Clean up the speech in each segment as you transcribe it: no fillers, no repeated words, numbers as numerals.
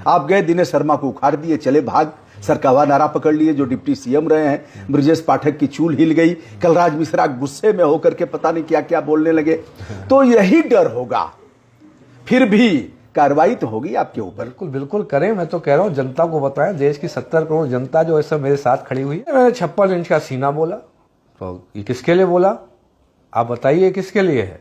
आप गए, दिनेश शर्मा को उखाड़ दिए, चले भाग, सरकावा नारा पकड़ लिए। जो डिप्टी सीएम रहे हैं ब्रजेश पाठक की चूल हिल गई, कलराज मिश्रा गुस्से में होकर के पता नहीं क्या क्या बोलने लगे। तो यही डर होगा, फिर भी कार्रवाई तो होगी आपके ऊपर। बिल्कुल बिल्कुल करें। मैं तो कह रहा हूँ जनता को बताएं, देश की 70 करोड़ जनता जो ऐसा मेरे साथ खड़ी हुई है। मैंने 56 इंच का सीना बोला, तो ये किसके लिए बोला आप बताइए, किसके लिए है?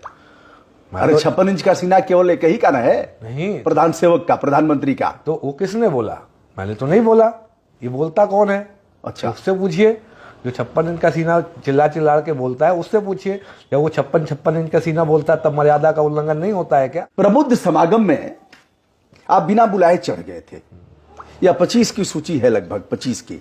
अरे 56 इंच का सीना केवल एक ही का ना है, नहीं, प्रधान सेवक का, प्रधानमंत्री का। तो वो किसने बोला? मैंने तो नहीं बोला। ये बोलता कौन है? अच्छा, उससे पूछिए। जो 56 इंच का सीना चिल्ला चिल्ला के बोलता है उससे पूछिए। जब वो 56 इंच का सीना बोलता है तब मर्यादा का उल्लंघन नहीं होता है क्या? प्रबुद्ध समागम में आप बिना बुलाए चढ़ गए थे, या 25 की सूची है, लगभग 25 की,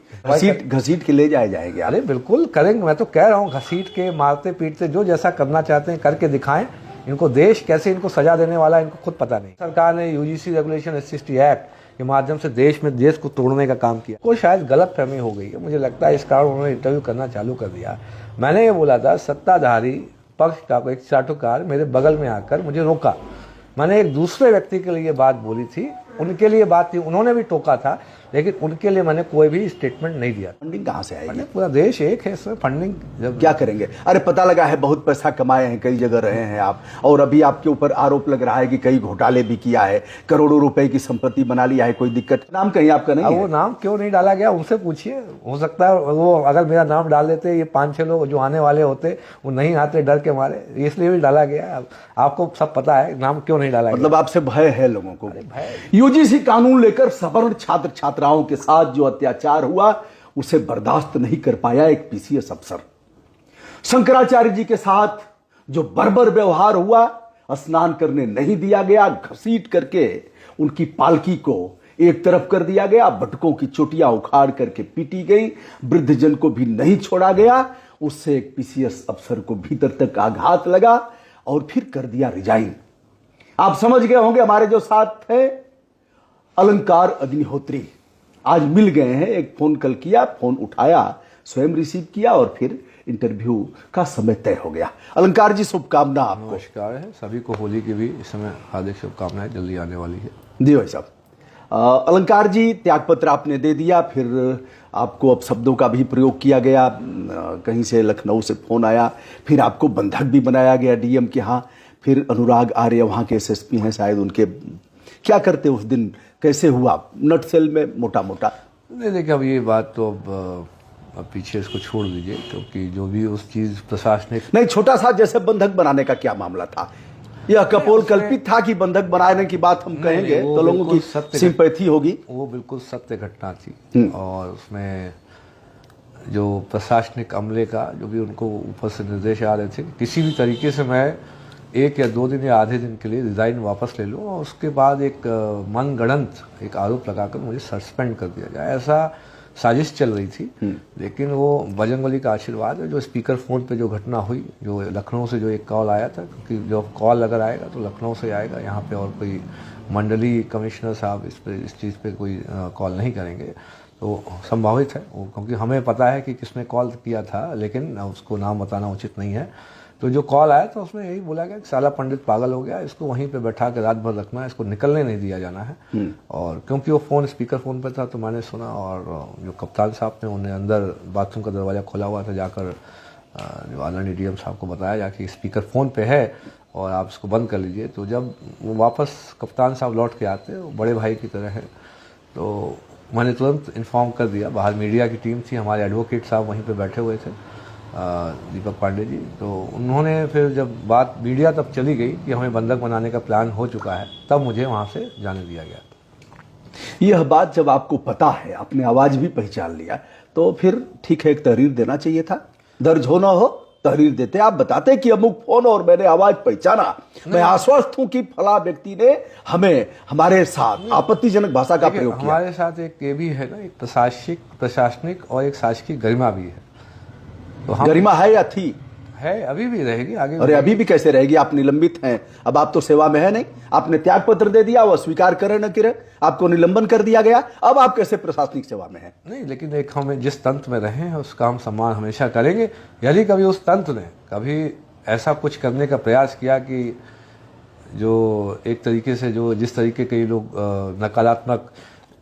घसीट के ले जाएंगे। अरे बिल्कुल करेंगे। मैं तो कह रहा हूँ घसीट के, मारते पीटते, जो जैसा करना चाहते हैं करके दिखाएं। इनको देश कैसे इनको सजा देने वाला है इनको खुद पता नहीं। सरकार ने यूजीसी रेगुलेशन SC/ST एक्ट के माध्यम से देश को तोड़ने का काम किया। कोई शायद गलत फहमी हो गई है, मुझे लगता है इस कारण उन्होंने इंटरव्यू करना चालू कर दिया। मैंने ये बोला था, सत्ताधारी पक्ष का कोई एक चाटुकार मेरे बगल में आकर मुझे रोका। मैंने एक दूसरे व्यक्ति के लिए बात बोली थी, उनके लिए बात थी, उन्होंने भी टोका था, लेकिन उनके लिए मैंने कोई भी स्टेटमेंट नहीं दिया। फंडिंग कहाँ से आएगी? पूरा देश एक है, इसमें फंडिंग जब क्या करेंगे? अरे पता लगा है बहुत पैसा कमाए हैं, कई जगह रहे हैं आप, और अभी आपके ऊपर आरोप लग रहा है कि कई घोटाले भी किया है, करोड़ों रुपए की संपत्ति बना लिया है। कोई दिक्कत? नाम कहीं आपका नहीं है? वो नाम क्यों नहीं डाला गया उनसे पूछिए। हो सकता है वो अगर मेरा नाम डाल देते, ये 5-6 लोग जो आने वाले होते वो नहीं आते डर के मारे, इसलिए भी डाला गया। आपको सब पता है नाम क्यों नहीं डाला गया। मतलब आपसे भय है लोगों को? यूजीसी कानून लेकर सवर्ण छात्र छात्राओं के साथ जो अत्याचार हुआ उसे बर्दाश्त नहीं कर पाया एक PCS अफसर। शंकराचार्य जी के साथ जो बर्बर व्यवहार हुआ, स्नान करने नहीं दिया गया, घसीट करके उनकी पालकी को एक तरफ कर दिया गया, बटकों की चोटियां उखाड़ करके पीटी गई, वृद्धजन को भी नहीं छोड़ा गया, उससे एक PCS अफसर को भीतर तक आघात लगा और फिर कर दिया रिजाइन। आप समझ गए होंगे। हमारे जो साथ थे अलंकार अग्निहोत्री आज मिल गए हैं। एक फोन कल किया, फोन उठाया, स्वयं रिसीव किया और फिर इंटरव्यू का समय तय हो गया। अलंकार जी, शुभकामना आपको। नमस्कार है सभी को, होली की भी इस समय हार्दिक शुभकामनाएं, जल्दी आने वाली है। जी भाई साहब। अलंकार जी, त्यागपत्र आपने दे दिया, फिर आपको अब शब्दों का भी प्रयोग किया गया, कहीं से लखनऊ से फोन आया, फिर आपको बंधक भी बनाया गया DM के यहाँ, फिर अनुराग आर्य वहाँ के SSP हैं शायद, उनके क्या करते उस दिन, कैसे हुआ नट सेल में मोटा मोटा? नहीं देखिए, अब ये बात तो अब पीछे इसको छोड़ दीजिए, क्योंकि जो भी उस चीज प्रशासनिक नहीं, छोटा सा जैसे बंधक बनाने का क्या मामला था? यह कपोल कल्पित था कि बंधक बनाने की बात हम कहेंगे तो लोगों की सिंपैथी होगी। वो बिल्कुल सत्य घटना थी, और उसमें जो प्रशासनिक अमले का जो भी उनको ऊपर से निर्देश आ रहे थे, किसी भी तरीके से मैं 1 या 2 दिन या आधे दिन के लिए रिजाइन वापस ले लूँ, और उसके बाद एक मनगढ़ंत एक आरोप लगाकर मुझे सस्पेंड कर दिया जाए, ऐसा साजिश चल रही थी। लेकिन वो बजरंगबली का आशीर्वाद है। जो स्पीकर फोन पे जो घटना हुई, जो लखनऊ से जो एक कॉल आया था, क्योंकि जो कॉल अगर आएगा तो लखनऊ से आएगा, यहाँ पे और कोई मंडलीय कमिश्नर साहब इस चीज़ पे कोई कॉल नहीं करेंगे, तो संभावित है वो, क्योंकि हमें पता है कि किसने कॉल किया था, लेकिन उसको नाम बताना उचित नहीं है। तो जो कॉल आया था उसमें यही बोला गया कि साला पंडित पागल हो गया, इसको वहीं पे बैठा के रात भर रखना है, इसको निकलने नहीं दिया जाना है। और क्योंकि वो फ़ोन स्पीकर फ़ोन पे था तो मैंने सुना, और जो कप्तान साहब थे उन्हें अंदर बाथरूम का दरवाज़ा खुला हुआ था, जाकर जो आनंद DM साहब को बताया जाके स्पीकर फ़ोन पे है और आप इसको बंद कर लीजिए। तो जब वो वापस कप्तान साहब लौट के आते, वो बड़े भाई की तरह है, तो मैंने तुरंत इन्फॉर्म कर दिया। बाहर मीडिया की टीम थी, हमारे एडवोकेट साहब वहीं पे बैठे हुए थे, दीपक पांडे जी। तो उन्होंने फिर जब बात मीडिया तब चली गई कि हमें बंधक बनाने का प्लान हो चुका है, तब मुझे वहाँ से जाने दिया गया। यह बात जब आपको पता है, आपने आवाज़ भी पहचान लिया, तो फिर ठीक है, एक तहरीर देना चाहिए था। दर्ज हो ना हो तहरीर देते, आप बताते कि अमुक फोन और मैंने आवाज़ पहचाना, मैं आश्वस्त हूं कि फला व्यक्ति ने हमें हमारे साथ आपत्तिजनक भाषा का प्रयोग किया। हमारे साथ एक ये भी है ना, एक प्रशासनिक और एक शासकीय गरिमा भी है। तो गरिमा है या थी? है, अभी भी रहेगी, आगे। अरे अभी भी कैसे रहेगी? आप निलंबित हैं, अब आप तो सेवा में है नहीं, आपने त्याग पत्र दे दिया, वो स्वीकार करे न करे, आपको निलंबन कर दिया गया, अब आप कैसे प्रशासनिक सेवा में हैं? नहीं, लेकिन एक हमें जिस तंत्र में रहे हैं उसका हम सम्मान हमेशा करेंगे। यदि कभी उस तंत्र ने कभी ऐसा कुछ करने का प्रयास किया कि जो एक तरीके से जो जिस तरीके के लोग नकारात्मक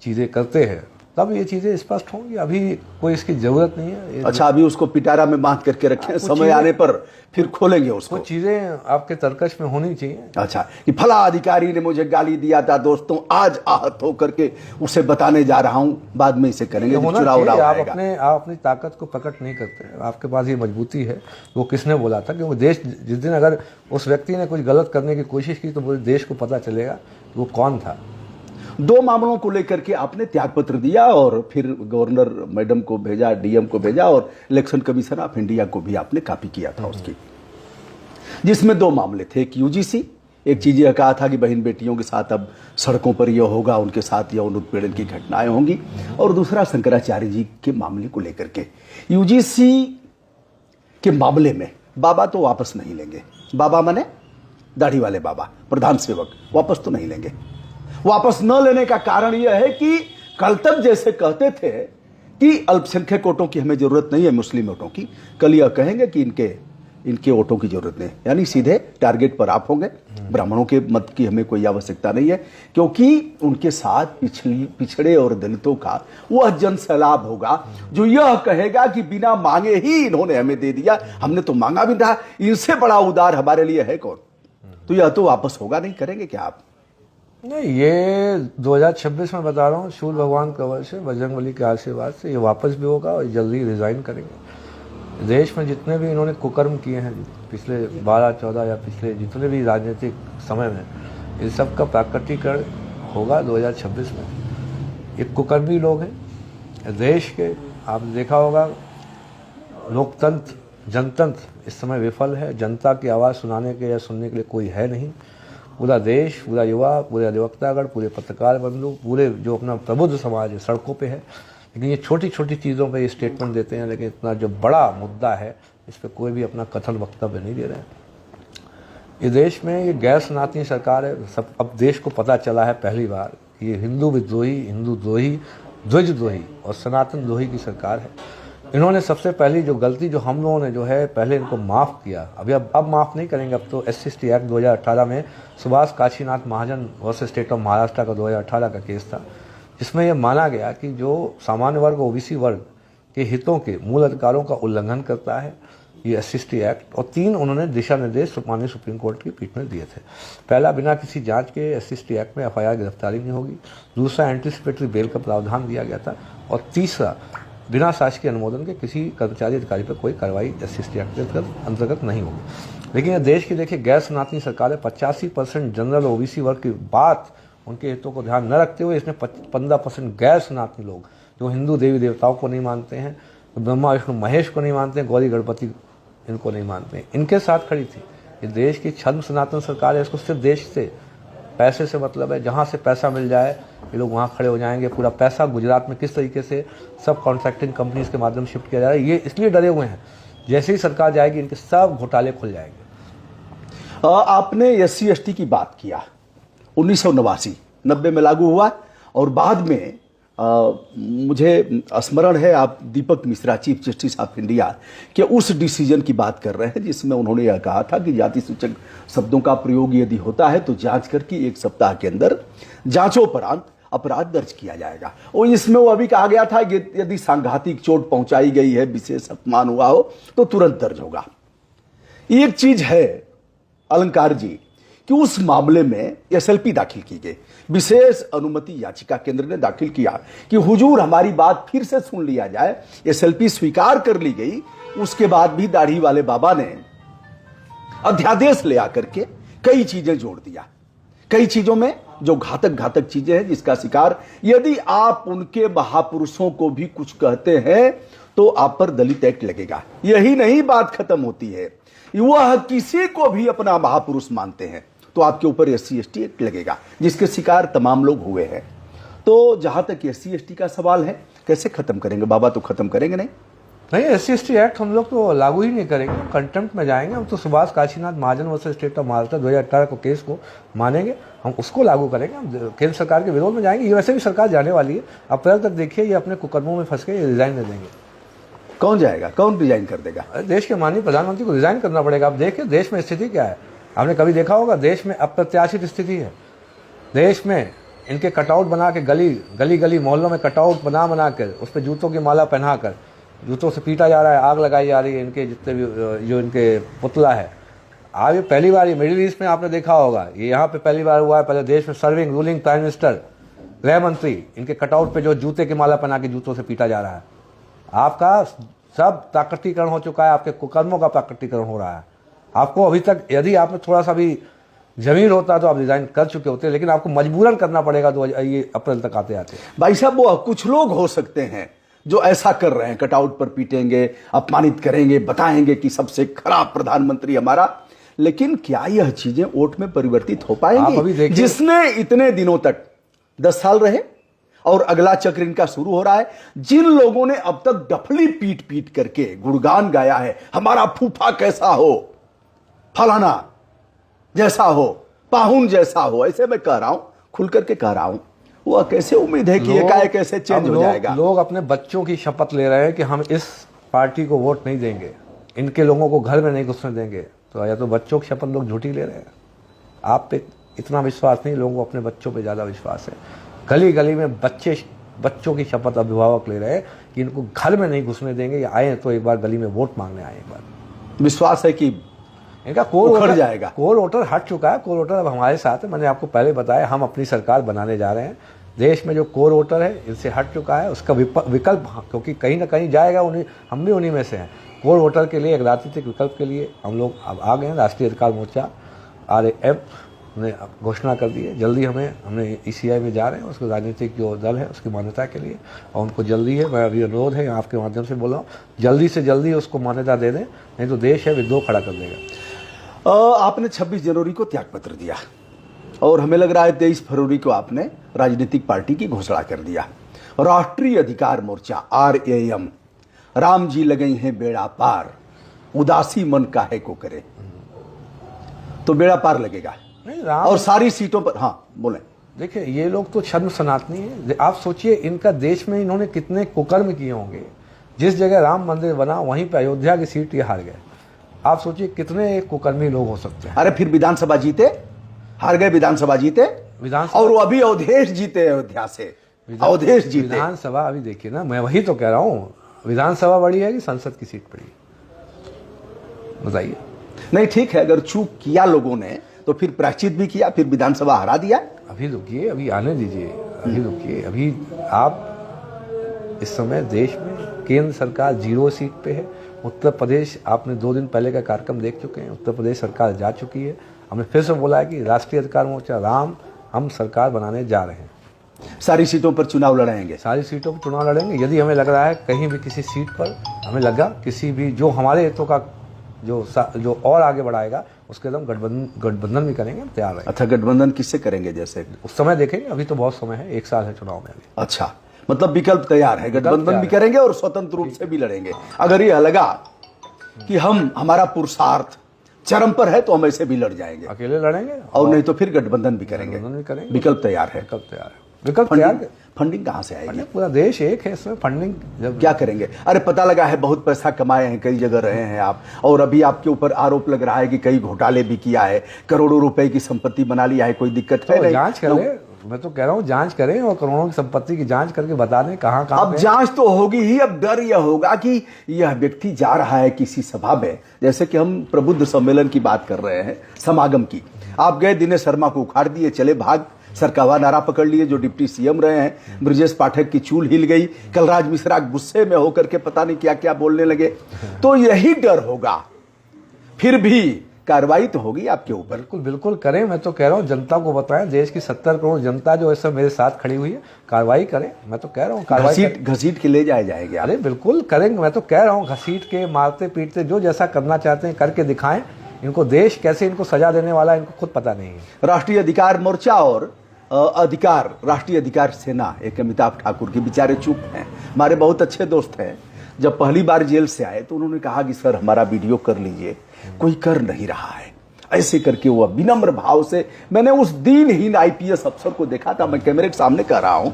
चीज़ें करते हैं तब ये चीज़ें स्पष्ट होंगी। अभी कोई इसकी ज़रूरत नहीं है। अच्छा, अभी उसको पिटारा में बांध करके रखें, समय आने पर फिर खोलेंगे उसको। कुछ चीज़ें आपके तर्कश में होनी चाहिए। अच्छा, कि फला अधिकारी ने मुझे गाली दिया था दोस्तों, आज आहत होकर के उसे बताने जा रहा हूं, बाद में इसे करेंगे जब चुनाव आप अपनी ताकत को प्रकट नहीं करते। आपके पास ये मजबूती है। वो किसने बोला था कि वो देश, जिस दिन अगर उस व्यक्ति ने कुछ गलत करने की कोशिश की तो पूरे देश को पता चलेगा वो कौन था। 2 मामलों को लेकर के आपने त्यागपत्र दिया और फिर गवर्नर मैडम को भेजा, डीएम को भेजा और इलेक्शन कमीशन ऑफ इंडिया को भी आपने कॉपी किया था उसकी, जिसमें 2 मामले थे। एक यूजीसी, एक चीज यह कहा था कि बहन बेटियों के साथ अब सड़कों पर यह होगा, उनके साथ यौन उत्पीड़न की घटनाएं होंगी, और दूसरा शंकराचार्य जी के मामले को लेकर के। यूजीसी के मामले में बाबा तो वापस नहीं लेंगे। बाबा माने दाढ़ी वाले बाबा, प्रधान सेवक, वापस तो नहीं लेंगे। वापस न लेने का कारण यह है कि कल तक जैसे कहते थे कि अल्पसंख्यक वोटों की हमें जरूरत नहीं है, मुस्लिम वोटों की, कल यह कहेंगे कि इनके वोटों की जरूरत नहीं, यानी सीधे टारगेट पर आप होंगे। ब्राह्मणों के मत की हमें कोई आवश्यकता नहीं है, क्योंकि उनके साथ पिछड़े और दलितों का वह जन सैलाब होगा जो यह कहेगा कि बिना मांगे ही इन्होंने हमें दे दिया, हमने तो मांगा भी था, इनसे बड़ा उदार हमारे लिए है कौन। तो यह तो वापस होगा नहीं, करेंगे क्या आप? नहीं, ये 2026 में बता रहा हूँ, सूर्य भगवान के वजह से, बजरंगबली के आशीर्वाद से ये वापस भी होगा और जल्दी रिजाइन करेंगे। देश में जितने भी इन्होंने कुकर्म किए हैं पिछले 12-14 या पिछले जितने भी राजनीतिक समय में, इन सब का प्राकटीकरण होगा 2026 में। ये कुकर्मी लोग हैं देश के। आपने देखा होगा लोकतंत्र, जनतंत्र इस समय विफल है। जनता की आवाज़ सुनाने के या सुनने के लिए कोई है नहीं। पूरा देश, पूरा युवा, पूरे अधिवक्तागण, पूरे पत्रकार बंधु, पूरे जो अपना प्रबुद्ध समाज है सड़कों पे है। लेकिन ये छोटी छोटी चीज़ों पे ये स्टेटमेंट देते हैं, लेकिन इतना जो बड़ा मुद्दा है इस पर कोई भी अपना कथन वक्तव्य नहीं दे रहे हैं। ये देश में ये गैर सनातनी सरकार है। सब अब देश को पता चला है पहली बार कि ये हिंदू विद्रोही, हिंदू द्रोही, ध्वजद्रोही और सनातन द्रोही की सरकार है। इन्होंने सबसे पहली जो गलती जो हम लोगों ने जो है पहले इनको माफ़ किया, अभी अब माफ़ नहीं करेंगे। अब तो SC एक्ट 2018 में सुभाष काशीनाथ महाजन वर्सेस स्टेट ऑफ महाराष्ट्र का 2018 का केस था, जिसमें यह माना गया कि जो सामान्य वर्ग OBC वर्ग के हितों के मूल अधिकारों का उल्लंघन करता है ये SC एक्ट। और 3 उन्होंने दिशा निर्देश माननीय सुप्रीम कोर्ट की पीठ में दिए थे। पहला, बिना किसी जांच के SC एक्ट में FIR गिरफ्तारी नहीं होगी। दूसरा, एंटीसिपेटरी बेल का प्रावधान दिया गया था। और तीसरा, बिना शासकीय अनुमोदन के किसी कर्मचारी अधिकारी पर कोई कार्रवाई SC एक्ट के अंतर्गत नहीं होगी। लेकिन यह देश की देखिए गैर सनातनी सरकार है। 85% जनरल OBC वर्ग की बात, उनके हितों को ध्यान न रखते हुए इसने 15% गैर सनातनी लोग जो हिंदू देवी देवताओं को नहीं मानते हैं, ब्रह्मा विष्णु महेश को नहीं मानते हैं, गौरी गणपति इनको नहीं मानते हैं, इनके साथ खड़ी थी। ये देश की छद्म सनातन सरकार है। इसको सिर्फ देश से, पैसे से मतलब है। जहाँ से पैसा मिल जाए ये लोग वहाँ खड़े हो जाएंगे। पूरा पैसा गुजरात में किस तरीके से सब कॉन्ट्रैक्टिंग कंपनीज के माध्यम शिफ्ट किया जा रहा है, ये इसलिए डरे हुए हैं जैसे ही सरकार जाएगी इनके सब घोटाले खुल जाएंगे। आपने SC ST की बात किया, 1989 में लागू हुआ और बाद में मुझे स्मरण है आप Deepak Mishra, chief justice of India के उस डिसीजन की बात कर रहे हैं जिसमें उन्होंने यह कहा था कि जाति सूचक शब्दों का प्रयोग यदि होता है तो जांच करके 1 सप्ताह के अंदर जांचोपरांत अपराध दर्ज किया जाएगा। और इसमें वो अभी कहा गया था कि यदि सांघातिक चोट पहुंचाई गई है, विशेष अपमान हुआ हो तो तुरंत दर्ज होगा। एक चीज है अलंकार जी कि उस मामले में SLP दाखिल की गई, विशेष अनुमति याचिका केंद्र ने दाखिल किया कि हुजूर हमारी बात फिर से सुन लिया जाए। SLP स्वीकार कर ली गई। उसके बाद भी दाढ़ी वाले बाबा ने अध्यादेश ले आकर के कई चीजें जोड़ दिया। कई चीजों में जो घातक चीजें हैं जिसका शिकार, यदि आप उनके महापुरुषों को भी कुछ कहते हैं तो आप पर दलित एक्ट लगेगा। यही नहीं बात खत्म होती है, वह किसी को भी अपना महापुरुष मानते हैं तो आपके ऊपर SC ST एक्ट लगेगा, जिसके शिकार तमाम लोग हुए हैं। तो जहां तक SC ST का सवाल है, कैसे खत्म करेंगे? बाबा तो खत्म करेंगे नहीं। SC ST एक्ट हम लोग तो लागू ही नहीं करेंगे, कंटेम्प्ट में जाएंगे। हम तो सुभाष काशीनाथ महाजन वर्सेस स्टेट ऑफ महाराष्ट्र 2018 को केस को मानेंगे, हम उसको लागू करेंगे। हम केंद्र सरकार के विरोध में जाएंगे। ये वैसे भी सरकार जाने वाली है। अप्रैल तक देखिए ये अपने कुकर्मों में फंस के ये रिजाइन दे देंगे। कौन जाएगा? कौन रिजाइन कर देगा? देश के माननीय प्रधानमंत्री को रिजाइन करना पड़ेगा। आप देखिए देश में स्थिति क्या है। आपने कभी देखा होगा, देश में अप्रत्याशित स्थिति है। देश में इनके कटआउट बना के गली गली गली मोहल्लों में कटआउट बना कर उस पर जूतों की माला पहना कर जूतों से पीटा जा रहा है, आग लगाई जा रही है, इनके जितने भी जो इनके पुतला है। आज ये पहली बार, ये मिडिल ईस्ट में आपने देखा होगा, ये यहाँ पे पहली बार हुआ है। पहले देश में सर्विंग रूलिंग प्राइम मिनिस्टर, गृह मंत्री, इनके कटआउट पे जो जूते की माला पहना के जूतों से पीटा जा रहा है। आपका सब प्राकृतिकरण हो चुका है, आपके कुकर्मों का प्राकृतिकरण हो रहा है। आपको अभी तक यदि आपने थोड़ा सा भी जमीन होता तो आप रिजाइन कर चुके होते, लेकिन आपको मजबूरन करना पड़ेगा ये अप्रैल तक आते आते। भाई साहब, वो कुछ लोग हो सकते हैं जो ऐसा कर रहे हैं, कटआउट पर पीटेंगे, अपमानित करेंगे, बताएंगे कि सबसे खराब प्रधानमंत्री हमारा, लेकिन क्या यह चीजें वोट में परिवर्तित हो आप अभी पाएंगी? देखिए, जिसने इतने दिनों तक 10 साल रहे और अगला चक्र इनका शुरू हो रहा है। जिन लोगों ने अब तक डफली पीट पीट करके गुणगान गाया है, हमारा फूफा कैसा हो, फलाना जैसा हो, पाहुन जैसा हो, ऐसे मैं कह रहा हूं, खुल करके कह रहा हूं, वो कैसे उम्मीद है कि एकाएक कैसे चेंज हो जाएगा? लोग अपने बच्चों की शपथ ले रहे हैं कि हम इस पार्टी को वोट नहीं देंगे, इनके लोगों को घर में नहीं घुसने देंगे। तो या तो बच्चों की शपथ लोग झूठी ले रहे हैं। आप पे इतना विश्वास नहीं, लोगों को अपने बच्चों पे ज्यादा विश्वास है। गली गली में बच्चों की शपथ अभिभावक ले रहे हैं कि इनको घर में नहीं घुसने देंगे, या आए तो एक बार गली में वोट मांगने आए। एक बार विश्वास है कि इनका कोर जाएगा। कोर वोटर हट चुका है, कोर वोटर अब हमारे साथ है। मैंने आपको पहले बताया, हम अपनी सरकार बनाने जा रहे हैं। देश में जो कोर वोटर है इनसे हट चुका है, उसका विकल्प, क्योंकि कहीं ना कहीं जाएगा, उन्हीं हम भी उन्हीं में से हैं। कोर वोटर के लिए एक राजनीतिक विकल्प के लिए हम लोग अब आ गए हैं। राष्ट्रीय अधिकार मोर्चा RAF ने घोषणा कर दी है, जल्दी हमें ECI में जा रहे हैं, उसको राजनीतिक जो दल है उसकी मान्यता के लिए, और उनको जल्दी है, मैं अभी अनुरोध है आपके माध्यम से बोल रहा हूँ, जल्दी से जल्दी उसको मान्यता दे दें, नहीं तो देश है विद्रोह खड़ा कर देगा। आपने 26 जनवरी को त्यागपत्र दिया और हमें लग रहा है 23 फरवरी को आपने राजनीतिक पार्टी की घोषणा कर दिया। राष्ट्रीय अधिकार मोर्चा RAM, राम जी लगई हैं बेड़ा पार, उदासी मन काहे को करे, तो बेड़ा पार लगेगा नहीं और सारी सीटों पर। हाँ बोले। देखिए, ये लोग तो छद्म सनातनी है। आप सोचिए, इनका देश में इन्होंने कितने कुकर्म किए होंगे। जिस जगह राम मंदिर बना वहीं पे अयोध्या की सीट ये हार गए। आप सोचिए कितने कुकर्मी लोग हो सकते हैं। अरे फिर विधानसभा जीते, हार गए, विधानसभा जीते, और वो अभी अवधेश जीते, अयोध्या से अवधेश जीते। विधानसभा अभी देखिए ना, मैं वही तो कह रहा हूँ, विधानसभा बड़ी है कि संसद की सीट बड़ी, बताइए। नहीं ठीक है, अगर चूक किया लोगों ने तो फिर प्रायश्चित भी किया, फिर विधानसभा हरा दिया। अभी रुकिए, अभी आने दीजिए, अभी रुकिए। अभी आप इस समय देश में केंद्र सरकार 0 सीट पे है। उत्तर प्रदेश, आपने 2 दिन पहले का कार्यक्रम देख चुके हैं, उत्तर प्रदेश सरकार जा चुकी है। हमने फिर से बोला है कि राष्ट्रीय अधिकार मोर्चा राम, हम सरकार बनाने जा रहे हैं। सारी सीटों पर चुनाव लड़ेंगे, सारी सीटों पर चुनाव लड़ेंगे। यदि हमें लग रहा है कहीं भी किसी सीट पर हमें लगा किसी भी जो हमारे हितों का जो और आगे बढ़ाएगा, उसके हम गठबंधन भी करेंगे, हम तैयार रहेंगे। अच्छा, गठबंधन किससे करेंगे? जैसे उस समय देखेंगे, अभी तो बहुत समय है, 1 साल है चुनाव में अभी। अच्छा, मतलब विकल्प तैयार है, गठबंधन भी करेंगे और स्वतंत्र रूप से भी लड़ेंगे। अगर यह लगा कि हमारा पुरुषार्थ चरम पर है तो हम ऐसे भी लड़ जाएंगे, अकेले लड़ेंगे, और नहीं तो फिर गठबंधन भी करेंगे। विकल्प तैयार है, विकल्प तैयार। फंडिंग कहां से आएगी? पूरा देश एक है, इसमें फंडिंग जब क्या करेंगे? अरे पता लगा है बहुत पैसा कमाए हैं, कई जगह रहे हैं आप, और अभी आपके ऊपर आरोप लग रहा है कि कई घोटाले भी किया है, करोड़ों रुपए की संपत्ति बना लिया है, कोई दिक्कत है? जांच करें, मैं तो कह रहा हूँ जांच करें, और करोड़ों की संपत्ति की जांच करके बता दें कहाँ। अब जांच तो होगी ही। अब डर यह होगा कि यह व्यक्ति जा रहा है किसी सभा में, जैसे कि हम प्रबुद्ध सम्मेलन की बात कर रहे हैं, समागम की। आप गए, दिनेश शर्मा को उखाड़ दिए, चले भाग, सरकावा नारा पकड़ लिए, जो डिप्टी CM रहे हैं। ब्रजेश पाठक की चूल हिल गई, कलराज मिश्रा गुस्से में होकर के पता नहीं क्या क्या बोलने लगे। तो यही डर होगा, फिर भी कार्रवाई तो होगी आपके ऊपर। बिल्कुल बिल्कुल करें, मैं तो कह रहा हूँ जनता को बताएं, देश की 70 करोड़ जनता जो इस समय मेरे साथ खड़ी हुई है, कार्रवाई करें। मैं तो कह रहा हूँ कार्रवाई घसीट के ले जाएंगे। अरे बिल्कुल करेंगे, मैं तो कह रहा हूँ घसीट के, मारते पीटते, जो जैसा करना चाहते हैं करके दिखाएं। इनको देश कैसे इनको सजा देने वाला है, इनको खुद पता नहीं है। राष्ट्रीय अधिकार मोर्चा और राष्ट्रीय अधिकार सेना, एक अमिताभ ठाकुर के बेचारे चुप हैं, हमारे बहुत अच्छे दोस्त हैं। जब पहली बार जेल से आए तो उन्होंने कहा कि सर हमारा वीडियो कर लीजिए, कोई कर नहीं रहा है। ऐसे करके वो विनम्र भाव से, मैंने उस दिनहीन IPS अफसर को देखा था, मैं कैमरे के सामने कह रहा हूं,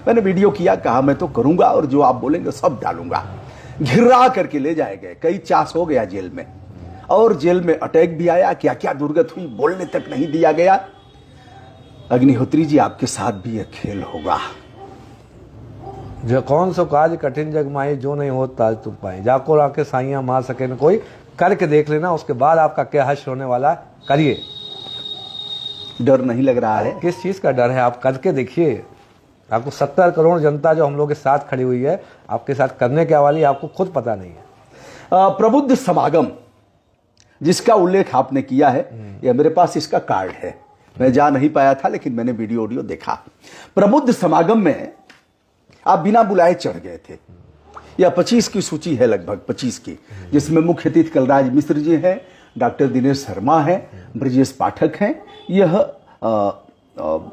मैंने वीडियो किया, कहा मैं तो करूंगा और जो आप बोलेंगे सब डालूंगा। घिरा करके ले जाए गए, कई चास हो गया जेल में, और जेल में अटैक भी आया, क्या क्या दुर्गत हुई, बोलने तक नहीं दिया गया। अग्निहोत्री जी, आपके साथ भी यह खेल होगा। जो कौन सो काज कठिन जग माई, जो नहीं हो ताज तुम पाए, जाको राके साइयां मार सके न कोई, करके देख लेना, उसके बाद आपका क्या हश्र होने वाला है, करिए। डर नहीं लग रहा है? किस चीज का डर है, आप करके देखिए। आपको 70 करोड़ जनता जो हम लोग के साथ खड़ी हुई है, आपके साथ करने क्या वाली आपको खुद पता नहीं है। प्रबुद्ध समागम जिसका उल्लेख आपने किया है, यह मेरे पास इसका कार्ड है, मैं जा नहीं पाया था लेकिन मैंने वीडियो ऑडियो देखा। प्रबुद्ध समागम में आप बिना बुलाए चढ़ गए थे। यह 25 की सूची है, लगभग 25 की, जिसमें मुख्य अतिथि कलराज मिश्र जी हैं, डॉक्टर दिनेश शर्मा हैं, ब्रजेश पाठक हैं। यह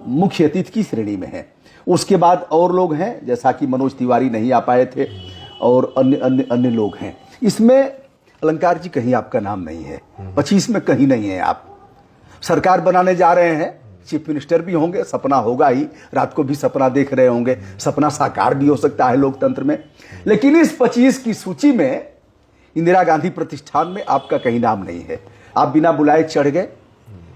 मुख्य अतिथि की श्रेणी में है। उसके बाद और लोग हैं, जैसा कि मनोज तिवारी नहीं आ पाए थे, और अन्य लोग हैं। इसमें अलंकार जी कहीं आपका नाम नहीं है, 25 में कहीं नहीं है। आप सरकार बनाने जा रहे हैं, चीफ मिनिस्टर भी होंगे, सपना होगा ही, रात को भी सपना देख रहे होंगे, सपना साकार भी हो सकता है लोकतंत्र में। लेकिन इस 25 की सूची में इंदिरा गांधी प्रतिष्ठान में आपका कहीं नाम नहीं है। आप बिना बुलाए चढ़ गए।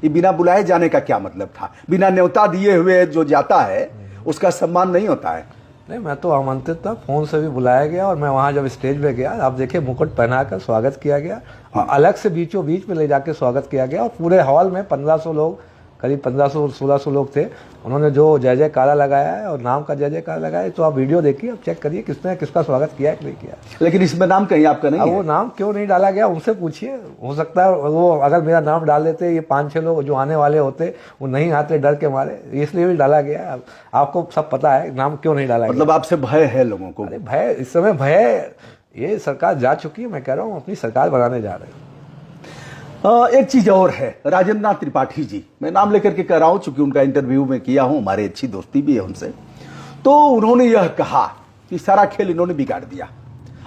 ये बिना बुलाए जाने का क्या मतलब था? बिना न्योता दिए हुए जो जाता है उसका सम्मान नहीं होता है। नहीं, मैं तो आमंत्रित था, फोन से भी बुलाया गया, और मैं वहाँ जब स्टेज पे गया, आप देखिए मुकुट पहनाकर स्वागत किया गया, और अलग से बीचों बीच में ले जाके स्वागत किया गया, और पूरे हॉल में 1500 लोग, करीब 1500-1600 लोग थे। उन्होंने जो जय जयकारा लगाया है और नाम का जय जयकारा लगाया है, तो आप वीडियो देखिए, आप चेक करिए किसने किसका स्वागत किया है कि नहीं किया। लेकिन इसमें नाम कहीं आपका नहीं है। वो नाम क्यों नहीं डाला गया, उनसे पूछिए। हो सकता है वो अगर मेरा नाम डाल देते, ये 5-6 लोग जो आने वाले होते वो नहीं आते डर के मारे, इसलिए भी डाला गया। आपको सब पता है नाम क्यों नहीं डाला गया। मतलब आपसे भय है लोगों को? अरे भय, इस समय भय, ये सरकार जा चुकी है। मैं कह रहा हूँ अपनी सरकार बनाने जा रहे हैं। एक चीज और है, राजेंद्र नाथ त्रिपाठी जी, मैं नाम लेकर के कह रहा हूं चूंकि उनका इंटरव्यू में किया हूं, हमारी अच्छी दोस्ती भी है उनसे। तो उन्होंने यह कहा कि सारा खेल इन्होंने बिगाड़ दिया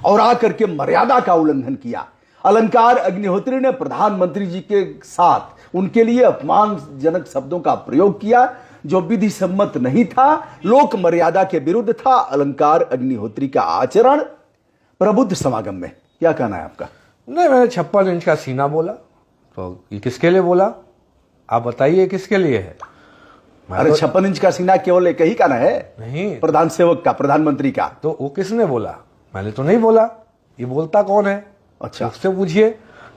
और आकर के मर्यादा का उल्लंघन किया। अलंकार अग्निहोत्री ने प्रधानमंत्री जी के साथ उनके लिए अपमानजनक शब्दों का प्रयोग किया, जो विधि सम्मत नहीं था, लोक मर्यादा के विरुद्ध था। अलंकार अग्निहोत्री का आचरण प्रबुद्ध समागम में, क्या कहना है आपका? नहीं, मैंने 56 इंच का सीना बोला, तो ये किसके लिए बोला, आप बताइए किसके लिए है? अरे 56 इंच का सीना केवल एक ही का ना है? नहीं, प्रधान सेवक का, प्रधानमंत्री का। तो वो किसने बोला? मैंने तो नहीं बोला। ये बोलता कौन है? अच्छा, उससे पूछिए।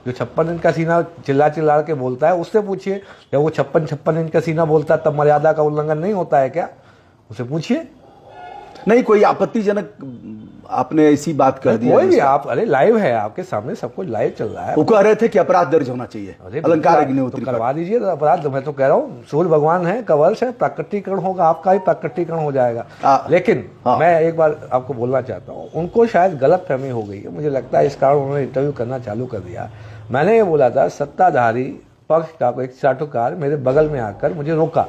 जो 56 इंच का सीना चिल्ला चिल्ला के बोलता है, उससे पूछिए। जब वो 56 इंच का सीना बोलता है, तब मर्यादा का उल्लंघन नहीं होता है क्या? उससे पूछिए। नहीं कोई आपत्तिजनक आपने ऐसी बात कर दी? कोई भी आप, अरे लाइव है आपके सामने, सब कुछ लाइव चल रहा है। वो कह रहे थे कि अपराध दर्ज होना चाहिए अलंकार अग्निहोत्री तो करवा दीजिए अपराध। मैं तो कह रहा हूँ सूर्य भगवान है, कवच है, प्राकटीकरण होगा, आपका ही प्राकटीकरण हो जाएगा। लेकिन मैं एक बार आपको बोलना चाहता हूँ, उनको शायद गलत फहमी हो गई है, मुझे लगता है इस कारण उन्होंने इंटरव्यू करना चालू कर दिया। मैंने ये बोला था, सत्ताधारी पक्ष का एक चाटुकार मेरे बगल में आकर मुझे रोका।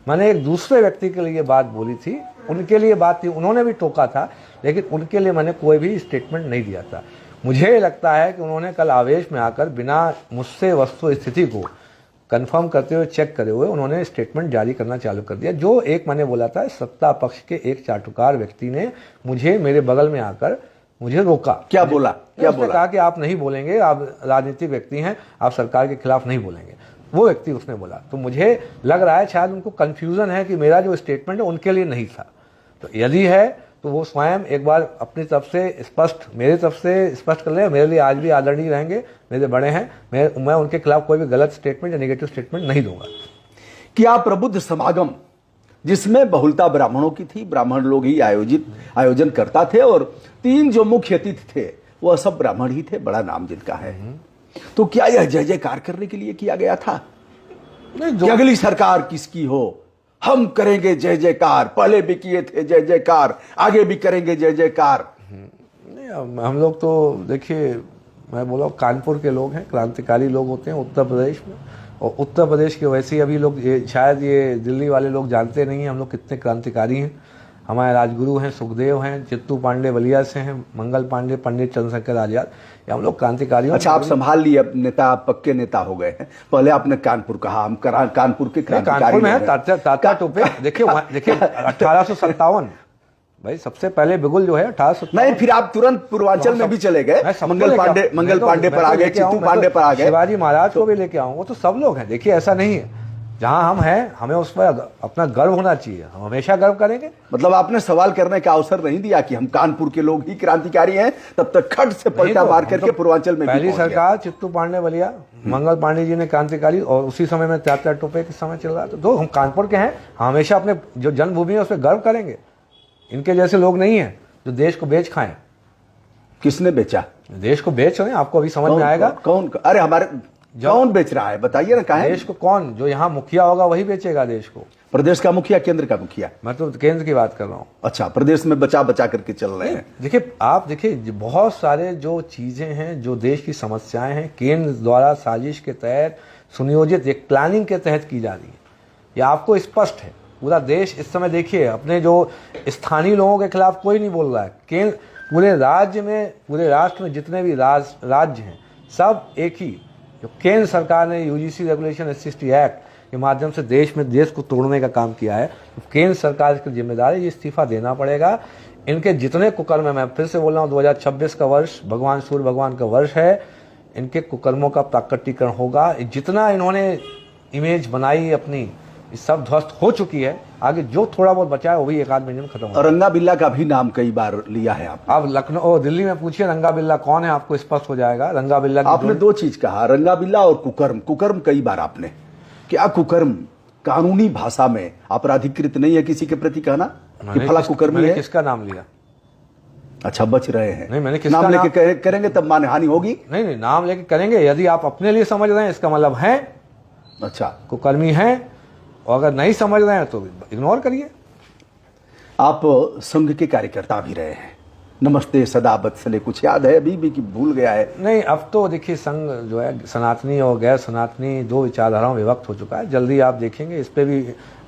मैंने एक दूसरे व्यक्ति के लिए बात बोली थी, उनके लिए बात थी, उन्होंने भी टोका था, लेकिन उनके लिए मैंने कोई भी स्टेटमेंट नहीं दिया था। मुझे लगता है कि उन्होंने कल आवेश में आकर बिना मुझसे वस्तु स्थिति को कंफर्म करते हुए, चेक करे हुए, उन्होंने स्टेटमेंट जारी करना चालू कर दिया। जो एक मैंने बोला था, सत्ता पक्ष के एक चाटुकार व्यक्ति ने मुझे मेरे बगल में आकर मुझे रोका। क्या बोला? क्या बोला? कहा कि आप नहीं बोलेंगे, आप राजनीतिक व्यक्ति हैं, आप सरकार के खिलाफ नहीं बोलेंगे। वो व्यक्ति उसने बोला। तो मुझे लग रहा है शायद उनको कंफ्यूजन है कि मेरा जो स्टेटमेंट है उनके लिए नहीं था। तो यदि है तो वो स्वयं एक बार अपनी तरफ से स्पष्ट, मेरी तरफ से स्पष्ट कर ले। मेरे लिए आज भी आदरणीय रहेंगे, मेरे बड़े हैं, मैं उनके खिलाफ कोई भी गलत स्टेटमेंट या नेगेटिव स्टेटमेंट नहीं दूंगा। क्या प्रबुद्ध समागम जिसमें बहुलता ब्राह्मणों की थी, ब्राह्मण लोग ही आयोजन करता थे, और 3 जो मुख्य अतिथि थे वह सब ब्राह्मण ही थे, बड़ा नाम जिनका है, तो क्या यह जय जयकार करने के लिए कि गया था? कि अगली सरकार किसकी हो, हम करेंगे जय जयकार, पहले भी किए थे जय जयकार, आगे भी करेंगे जय जयकार? नहीं, हम लोग तो देखिए, मैं बोला कानपुर के लोग हैं, क्रांतिकारी लोग होते हैं उत्तर प्रदेश में, और उत्तर प्रदेश के वैसे ही अभी लोग शायद ये दिल्ली वाले लोग जानते नहीं हैं हम लोग कितने क्रांतिकारी हैं। हमारे राजगुरु हैं, सुखदेव हैं, चित्तू पांडे बलिया से हैं, मंगल पांडे, पंडित चंद्रशेखर आजाद, ये हम लोग क्रांतिकारी। अच्छा, आप संभाल लिए, अब नेता, पक्के नेता हो गए हैं। पहले आपने कानपुर कहा, हम कानपुर के क्रांतिकारी। कानपुर में है तात्या टोपे। देखिए 1857 भाई, सबसे पहले बिगुल जो है 1800। नहीं, फिर आप तुरंत पूर्वांचल में भी चले गए, मंगल पांडे पर आ गए, चित्तू पांडे पर आ गए, शिवाजी महाराज को भी लेके आऊंगा, तो सब लोग हैं। देखिए ऐसा नहीं है, जहां हम हैं हमें उस पर अपना गर्व होना चाहिए, हम हमेशा गर्व करेंगे। मतलब आपने सवाल करने का अवसर नहीं दिया कि हम कानपुर के लोग ही क्रांतिकारी हैं, तब तक खट से पलटा मार करके पूर्वांचल में पहली सरकार चित्तू पांडे बलिया, मंगल पांडे जी ने क्रांतिकारी, और उसी समय में त्यात्या टोपे के समय चल रहा था। तो हम कानपुर के हैं, हम हमेशा अपने जो जन्मभूमि है उस पर गर्व करेंगे। इनके जैसे लोग नहीं है जो देश को बेच खाएं। किसने बेचा? देश को बेच रहे हैं, आपको अभी समझ में आएगा। कौन? अरे हमारे कौन बेच रहा है बताइए ना। कहा देश को कौन? जो यहाँ मुखिया होगा वही बेचेगा देश को। प्रदेश का मुखिया, केंद्र का मुखिया? मैं तो केंद्र की बात कर रहा हूँ। अच्छा, प्रदेश में बचा बचा करके चल रहे हैं। देखिए, आप देखिए बहुत सारे जो चीजें हैं, जो देश की समस्याएं हैं, केंद्र द्वारा साजिश के तहत सुनियोजित एक प्लानिंग के तहत की जा रही है। ये आपको स्पष्ट है। पूरा देश इस समय देखिए, अपने जो स्थानीय लोगों के खिलाफ कोई नहीं बोल रहा है। केंद्र पूरे राज्य में, पूरे राष्ट्र में जितने भी राज्य हैं, सब एक ही, जो केंद्र सरकार ने यूजीसी रेगुलेशन एससीएसटी एक्ट के माध्यम से देश को तोड़ने का काम किया है, तो केंद्र सरकार की जिम्मेदारी, ये इस्तीफा देना पड़ेगा। इनके जितने कुकर्म है, मैं फिर से बोल रहा हूँ, 2026 का वर्ष भगवान सूर्य भगवान का वर्ष है, इनके कुकर्मों का प्राकटीकरण होगा। जितना इन्होंने इमेज बनाई अपनी, सब ध्वस्त हो चुकी है। आगे जो थोड़ा बहुत बचा है वो भी एक आध महीने में खत्म हो। रंगा बिल्ला का भी नाम कई बार लिया है आप। अब लखनऊ दिल्ली में पूछिए रंगा बिल्ला कौन है, आपको स्पष्ट हो जाएगा। रंगा बिल्ला आपने दो चीज कहा, रंगा बिल्ला और कुकर्म। कुकर्म कई बार आपने, क्या कुकर्म कानूनी भाषा में अपराधीकृत नहीं है किसी के प्रति कहना कि फला कुकर्मी है? किसका नाम लिया? अच्छा, बच रहे हैं। नहीं, मैंने नाम लेके करेंगे तब मानहानि होगी। नहीं, नाम लेके करेंगे। यदि आप अपने लिए समझ रहे हैं इसका मतलब है अच्छा कुकर्मी है, और अगर नहीं समझ रहे हैं तो इग्नोर करिए। आप संघ के कार्यकर्ता भी रहे हैं। नमस्ते सदा बदसले कुछ याद है अभी भी कि भूल गया है? नहीं, अब तो देखिए संघ जो है सनातनी और गैर सनातनी दो विचारधाराओं में विभक्त हो चुका है। जल्दी आप देखेंगे इस पे भी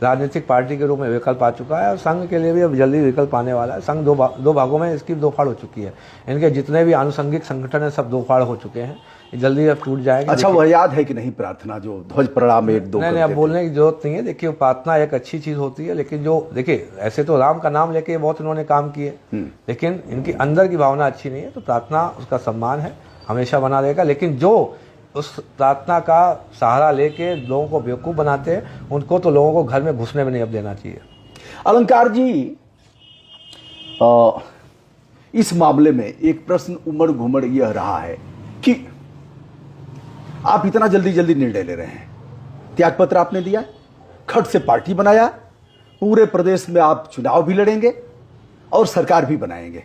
राजनीतिक पार्टी के रूप में विकल्प आ चुका है, और संघ के लिए भी अब जल्दी विकल्प आने वाला है। संघ दो भागों में इसकी दो फाड़ हो चुकी है। इनके जितने भी आनुषंगिक संगठन है सब दो फाड़ हो चुके हैं, जल्दी अब टूट जाएगा। अच्छा, वह याद है कि नहीं प्रार्थना जो ध्वज प्रणाम एक दो? नहीं, अब बोलने की जरूरत नहीं है। देखिए, प्रार्थना एक अच्छी चीज होती है, लेकिन जो देखिए ऐसे तो राम का नाम लेके बहुत इन्होंने काम किए, लेकिन इनकी अंदर की भावना अच्छी नहीं है। तो प्रार्थना उसका सम्मान है, हमेशा बना रहेगा। लेकिन जो उस प्रार्थना का सहारा लेके लोगों को बेवकूफ बनाते हैं, उनको तो लोगों को घर में घुसने में नहीं अब देना चाहिए। अलंकार जी, इस मामले में एक प्रश्न उमड़ घुमड़ यह रहा है कि आप इतना जल्दी जल्दी निर्णय ले रहे हैं। त्यागपत्र आपने दिया, खट से पार्टी बनाया, पूरे प्रदेश में आप चुनाव भी लड़ेंगे और सरकार भी बनाएंगे।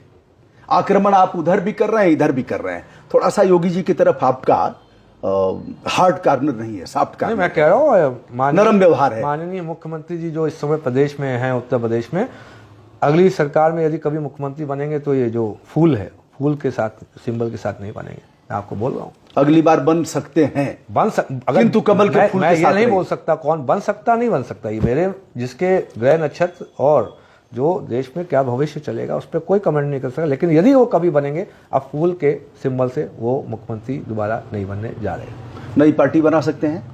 आक्रमण आप उधर भी कर रहे हैं, इधर भी कर रहे हैं। थोड़ा सा योगी जी की तरफ आपका हार्ड कार्नर नहीं है, सॉफ्ट कार्नर। मैं कह रहा हूँ नरम व्यवहार है। माननीय मुख्यमंत्री जी जो इस समय प्रदेश में हैं, उत्तर प्रदेश में, अगली सरकार में यदि कभी मुख्यमंत्री बनेंगे तो ये जो फूल है, फूल के साथ, सिंबल के साथ नहीं बनेंगे। मैं आपको बोल रहा हूँ, अगली बार बन सकते हैं, किंतु कमल के फूल के साथ ये नहीं बोल सकता कौन बन सकता, नहीं बन सकता। ये मेरे जिसके ग्रह नक्षत्र और जो देश में क्या भविष्य चलेगा उस पर कोई कमेंट नहीं कर सकता। लेकिन यदि वो कभी बनेंगे, अब फूल के सिंबल से वो मुख्यमंत्री दोबारा नहीं बनने जा रहे। नई पार्टी बना सकते हैं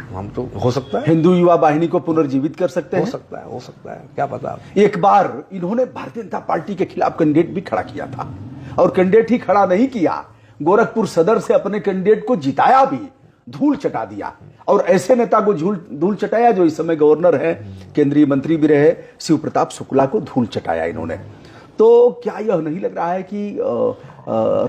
हम, तो हो सकता है। हिंदू युवा वाहिनी को पुनर्जीवित कर सकते हैं। हो सकता है, क्या पता। एक बार इन्होंने भारतीय जनता पार्टी के खिलाफ कैंडिडेट भी खड़ा किया था, और कैंडिडेट ही खड़ा नहीं किया, गोरखपुर सदर से अपने कैंडिडेट को जिताया भी, धूल चटा दिया। और ऐसे नेता को धूल चटाया जो इस समय गवर्नर है, केंद्रीय मंत्री भी रहे, शिव प्रताप शुक्ला को धूल चटाया इन्होंने। तो क्या यह नहीं लग रहा है कि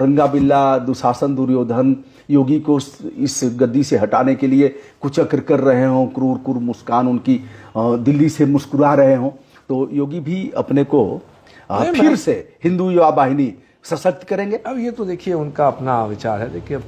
रंगा बिल्ला, दुशासन, दुर्योधन योगी को इस गद्दी से हटाने के लिए कुचक्र कर रहे हों, क्रूर मुस्कान उनकी दिल्ली से मुस्कुरा रहे हों? तो योगी भी अपने को फिर से हिंदू युवा वाहिनी सशक्त करेंगे? अब ये तो देखिए उनका अपना विचार है। देखिए, अब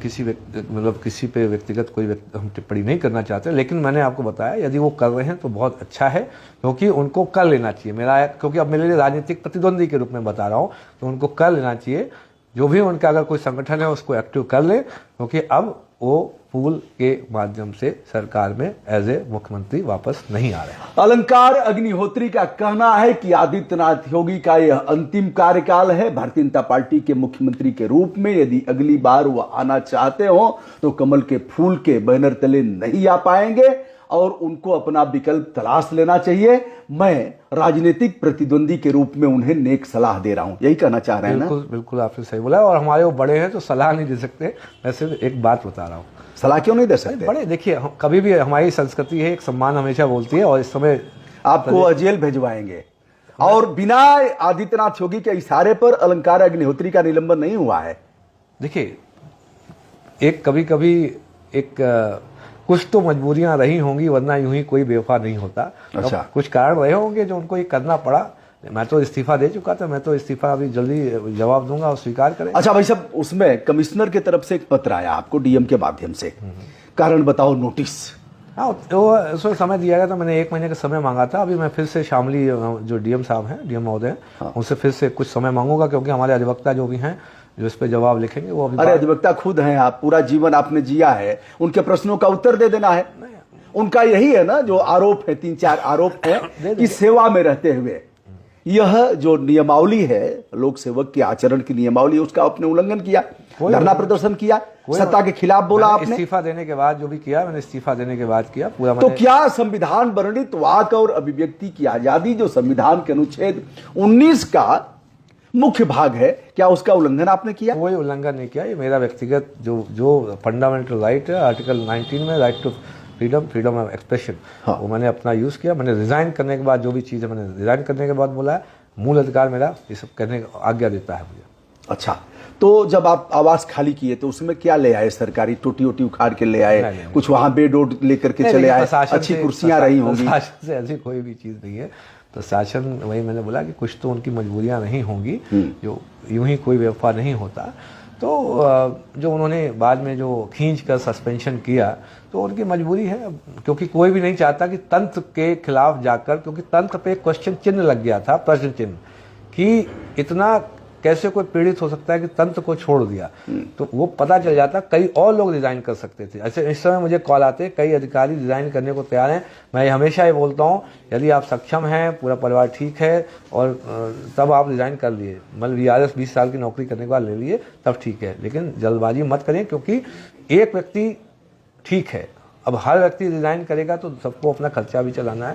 किसी पे व्यक्तिगत कोई हम टिप्पणी नहीं करना चाहते, लेकिन मैंने आपको बताया यदि वो कर रहे हैं तो बहुत अच्छा है, क्योंकि उनको कर लेना चाहिए। क्योंकि अब मेरे लिए राजनीतिक प्रतिद्वंदी के रूप में बता रहा हूँ, तो उनको कर लेना चाहिए। जो भी उनका अगर कोई संगठन है उसको एक्टिव कर ले, क्योंकि अब वो फूल के माध्यम से सरकार में एज ए मुख्यमंत्री वापस नहीं आ रहे। अलंकार अग्निहोत्री का कहना है कि आदित्यनाथ योगी का यह अंतिम कार्यकाल है भारतीय जनता पार्टी के मुख्यमंत्री के रूप में। यदि अगली बार वह आना चाहते हो तो कमल के फूल के बैनर तले नहीं आ पाएंगे, और उनको अपना विकल्प तलाश लेना चाहिए। मैं राजनीतिक प्रतिद्वंदी के रूप में उन्हें नेक सलाह दे रहा हूं, यही कहना चाह रहे हैं ना? बिल्कुल बिल्कुल, आपने सही बोला। और हमारे वो बड़े हैं तो सलाह नहीं दे सकते, मैं सिर्फ एक बात बता रहा हूँ। सलाह क्यों नहीं दे सकते? बड़े देखिए, कभी भी हमारी संस्कृति है, एक सम्मान हमेशा बोलती है, और इस समय आपको जेल भेजवाएंगे। और बिना आदित्यनाथ योगी के इशारे पर अलंकार अग्निहोत्री का निलंबन नहीं हुआ है। देखिए, एक कभी कभी एक कुछ तो मजबूरियां रही होंगी, वरना यूं ही कोई बेवफा नहीं होता। अच्छा। तो कुछ कारण रहे होंगे जो उनको ये करना पड़ा। मैं तो इस्तीफा दे चुका था, मैं तो इस्तीफा अभी जल्दी जवाब दूंगा और स्वीकार करें। अच्छा भाई साहब, उसमें कमिश्नर की तरफ से एक पत्र आया आपको डीएम के माध्यम से, कारण बताओ नोटिस। हाँ, तो उसमें समय दिया गया था, मैंने 1 महीने का समय मांगा था। अभी मैं फिर से शामली जो डीएम साहब हैं, डीएम महोदय हैं, उनसे फिर से कुछ समय मांगूंगा, क्योंकि हमारे अधिवक्ता जो भी हैं जो इस पे जवाब लिखेंगे वो अभी। अरे अधिवक्ता खुद हैं आप, पूरा जीवन आपने जिया है, उनके प्रश्नों का उत्तर दे देना है। उनका यही है ना जो आरोप है, 3-4 आरोप है कि सेवा में रहते हुए यह जो नियमावली है, लोक सेवक की आचरण की नियमावली, उसका आपने उल्लंघन किया, धरना प्रदर्शन किया, सत्ता के खिलाफ बोला आपने। इस्तीफा देने के बाद जो भी किया, मैंने इस्तीफा देने के बाद किया पूरा। तो क्या संविधान वर्णित वाक और अभिव्यक्ति की आजादी जो संविधान के अनुच्छेद 19 का मुख्य भाग है, क्या उसका उल्लंघन आपने किया? कोई उल्लंघन नहीं किया। ये मेरा व्यक्तिगत जो फंडामेंटल राइट है, आर्टिकल 19 में, right to freedom of expression, वो मैंने अपना यूज किया। मैंने रिजाइन करने के बाद जो भी चीज़ है, मैंने रिजाइन करने के बाद बोला है, मूल अधिकार मेरा ये सब करने की आज्ञा देता है मुझे। अच्छा, तो जब आप आवास खाली किए तो उसमें क्या ले आए? सरकारी टोटी वोटी उखाड़ के ले आए? नहीं। कुछ वहां बेड वोड लेकर के चले आए? अच्छी कुर्सियां रही होंगी? प्रशासन से ऐसी कोई भी चीज़ नहीं है। प्रशासन, वही मैंने बोला कि कुछ तो उनकी मजबूरियां नहीं होंगी, जो यूं ही कोई बेवफा नहीं होता। तो जो उन्होंने बाद में जो खींच कर सस्पेंशन किया, तो उनकी मजबूरी है, क्योंकि कोई भी नहीं चाहता कि तंत्र के खिलाफ जाकर, क्योंकि तंत्र पे क्वेश्चन चिन्ह लग गया था, प्रश्न चिन्ह, कि इतना कैसे कोई पीड़ित हो सकता है कि तंत्र को छोड़ दिया। तो वो पता चल जाता, कई और लोग रिजाइन कर सकते थे। ऐसे इस समय मुझे कॉल आते, कई अधिकारी रिजाइन करने को तैयार हैं। मैं हमेशा ये बोलता हूँ, यदि आप सक्षम हैं, पूरा परिवार ठीक है, और तब आप रिजाइन कर लिए, मतलब VRS 20 साल की नौकरी करने के बाद ले लिए, तब ठीक है। लेकिन जल्दबाजी मत करें, क्योंकि एक व्यक्ति ठीक है, अब हर व्यक्ति रिजाइन करेगा तो सबको अपना खर्चा भी चलाना है।